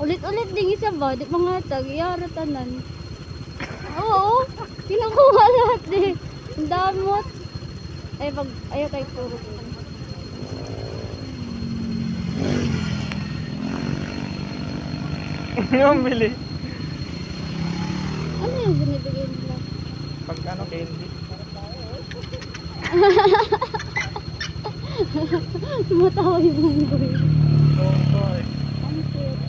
Ulit-ulit din isa ba? Di pangatag, yara tanan. Oo, kinukuha lahat eh. Ang damot. Ay, pag, ayaw kay puro. Yung bili. Ano yung binibigay nila? Pag ano, candy. Matawa yung bunggoy. Oo, boy. Ang cute.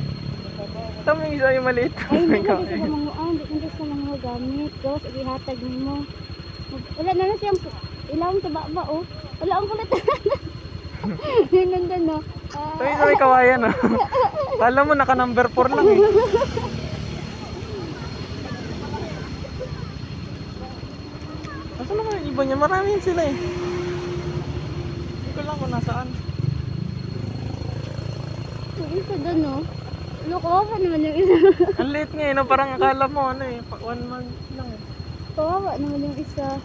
Tama yung isa yung maliit. Ay, hindi na sa mga hindi sa mga gamit. Tapos, ihatag mo. Wala na na siyang ilawang sa baba, oh. Wala ang kulit. Yung nandun, no? Tayo na may kawayan, ah. Kala mo, naka number 4 lang, eh. Nasaan naman yung iba niya? Marami sila, eh. Hindi ko lang kung nasaan. Yung isa doon, no? Kawawa naman yung isa. Ang liit nga, eh, no? Parang akala mo, ano, eh. 1 month lang, eh. Kawawa naman yung isa.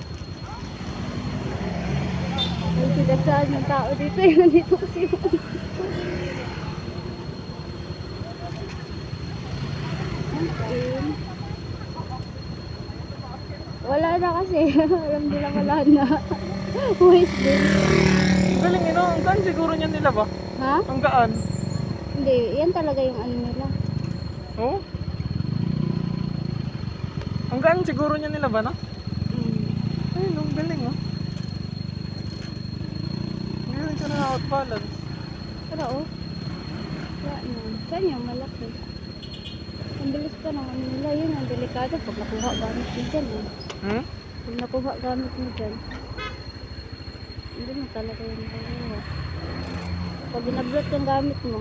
Ay, sidagsaan ng tao dito. Nandito kasi yun. Okay. Wala na kasi. Alam nila wala na. Wait din. Galing, eh, no? Ang gaan siguro niyan nila ba? Ha? Ang gaan. Hindi. Yan talaga yung ano nila. Oo? Ang gaan siguro niyan nila ba, no? Ay, no, galing, oh. Galing ka na out balance. Pero oh. Wala na. Saan yung malaki? Ang bilis pa ng ano nila. Yun ang delikado pag nakuha gamit mo dyan. Eh. Hmm? Pag nakuha gamit mo dyan. Hindi mo talaga yung nakuha. Pag binablot yung gamit mo.